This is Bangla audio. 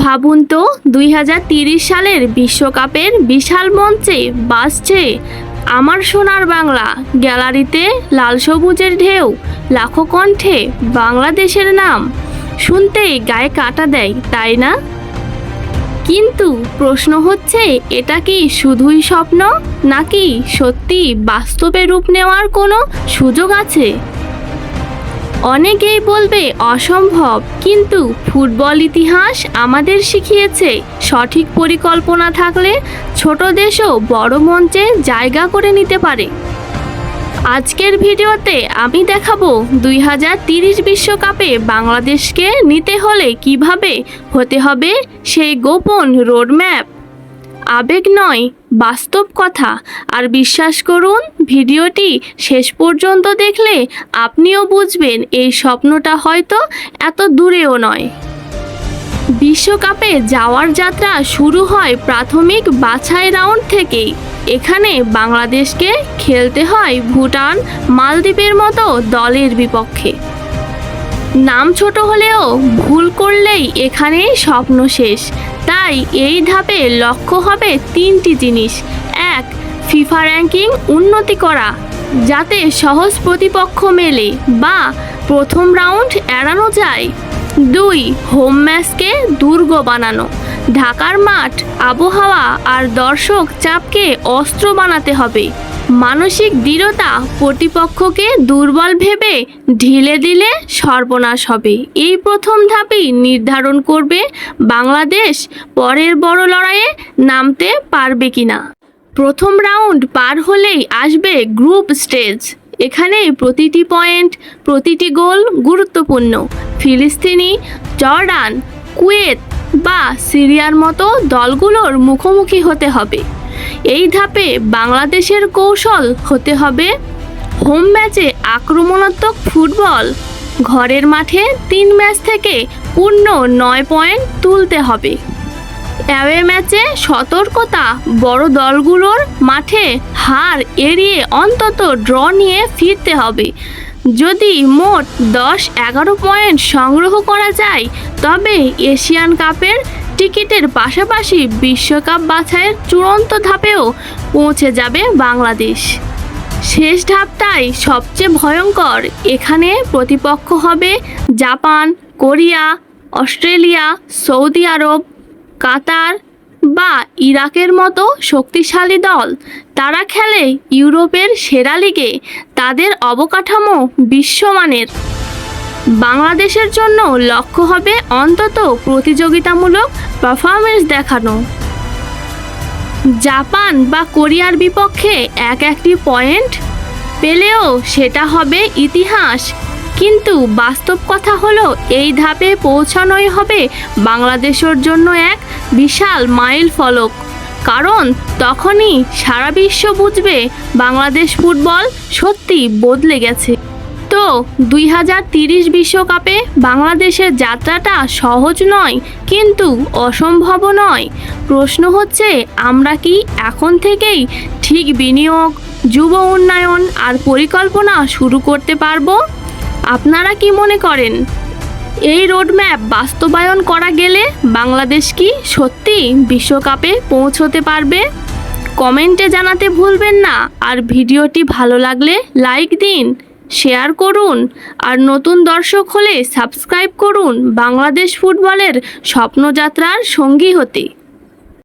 ভাবুন তো 2030 সালের বিশ্বকাপের বিশাল মঞ্চে বাজছে আমার সোনার বাংলা, গ্যালারিতে লাল সবুজের ঢেউ, লাখো কণ্ঠে বাংলাদেশের নাম। শুনতেই গায়ে কাঁটা দেয়, তাই না? কিন্তু প্রশ্ন হচ্ছে, এটা কি শুধুই স্বপ্ন, নাকি সত্যি বাস্তবে রূপ নেওয়ার কোনো সুযোগ আছে? অনেকেই বলবে অসম্ভব, কিন্তু ফুটবল ইতিহাস আমাদের শিখিয়েছে সঠিক পরিকল্পনা থাকলে ছোট দেশও বড় মঞ্চে জায়গা করে নিতে পারে। আজকের ভিডিওতে আমি দেখাবো 2030 বিশ্বকাপে বাংলাদেশকে নিতে হলে কিভাবে হতে হবে সেই গোপন রোডম্যাপ। আবেগ নয়, বাস্তব কথা। আর বিশ্বাস করুন, ভিডিওটি শেষ পর্যন্ত দেখলে আপনিও বুঝবেন এই স্বপ্নটা হয়তো এত দূরেও নয়। বিশ্বকাপে যাওয়ার যাত্রা শুরু হয় প্রাথমিক বাছাই রাউন্ড থেকেই। এখানে বাংলাদেশকে খেলতে হয় ভুটান, মালদ্বীপের মতো দলের বিপক্ষে। নাম ছোট হলেও ভুল করলেই এখানে স্বপ্ন শেষ। তাই এই ধাপে লক্ষ্য হবে তিনটি জিনিস: 1. ফিফা র্যাঙ্কিং উন্নতি করা, যাতে সহজ প্রতিপক্ষ মেলে বা প্রথম রাউন্ড এড়ানো যায়। 2. হোম ম্যাচকে দুর্গ বানানো, ঢাকার মাঠ, আবহাওয়া আর দর্শক চাপকে অস্ত্র বানাতে হবে। মানসিক দৃঢ়তা, প্রতিপক্ষকে দুর্বল ভেবে ঢিলে দিলে সর্বনাশ হবে। এই প্রথম ধাপই নির্ধারণ করবে বাংলাদেশ পরের বড় লড়াইয়ে নামতে পারবে কিনা। প্রথম রাউন্ড পার হলেই আসবে গ্রুপ স্টেজ। এখানে প্রতিটি পয়েন্ট, প্রতিটি গোল গুরুত্বপূর্ণ। ফিলিস্তিনি, জর্ডান, কুয়েত বা সিরিয়ার মতো দলগুলোর মুখোমুখি হতে হবে। এই ধাপে বাংলাদেশের কৌশল হতে হবে হোম ম্যাচে আক্রমণাত্মক ফুটবল। ঘরের মাঠে 3 ম্যাচ থেকে পূর্ণ 9 পয়েন্ট তুলতে হবে। অ্যাওয়ে ম্যাচে সতর্কতা, বড় দলগুলোর মাঠে হার এড়িয়ে অন্তত ড্র নিয়ে ফিরতে হবে। যদি মোট 10-11 পয়েন্ট সংগ্রহ করা যায়, তবে এশিয়ান কাপের টিকিটের পাশাপাশি বিশ্বকাপ বাছাইয়ের চূড়ান্ত ধাপেও পৌঁছে যাবে বাংলাদেশ। শেষ ধাপটাই সবচেয়ে ভয়ঙ্কর। এখানে প্রতিপক্ষ হবে জাপান, কোরিয়া, অস্ট্রেলিয়া, সৌদি আরব, কাতার বা ইরাকের মতো শক্তিশালী দল। তারা খেলে ইউরোপের সেরা লিগে, তাদের অবকাঠামো বিশ্বমানের। বাংলাদেশের জন্য লক্ষ্য হবে অন্তত প্রতিযোগিতামূলক পারফরমেন্স দেখানো। জাপান বা কোরিয়ার বিপক্ষে একটি পয়েন্ট পেলেও সেটা হবে ইতিহাস। কিন্তু বাস্তব কথা হলো, এই ধাপে পৌঁছানোই হবে বাংলাদেশের জন্য এক বিশাল মাইল ফলক। কারণ তখনই সারা বিশ্ব বুঝবে বাংলাদেশ ফুটবল সত্যি বদলে গেছে। তো 2030 বিশ্বকাপে বাংলাদেশের যাত্রাটা সহজ নয়, কিন্তু অসম্ভবও নয়। প্রশ্ন হচ্ছে, আমরা কি এখন থেকেই ঠিক বিনিয়োগ, যুব উন্নয়ন আর পরিকল্পনা শুরু করতে পারবো? আপনারা কি মনে করেন, এই রোডম্যাপ বাস্তবায়ন করা গেলে বাংলাদেশ কি সত্যি বিশ্বকাপে পৌঁছতে পারবে? কমেন্টে জানাতে ভুলবেন না। আর ভিডিওটি ভালো লাগলে লাইক দিন, শেয়ার করুন, আর নতুন দর্শক হলে সাবস্ক্রাইব করুন বাংলাদেশ ফুটবলের স্বপ্নযাত্রার সঙ্গী হতে।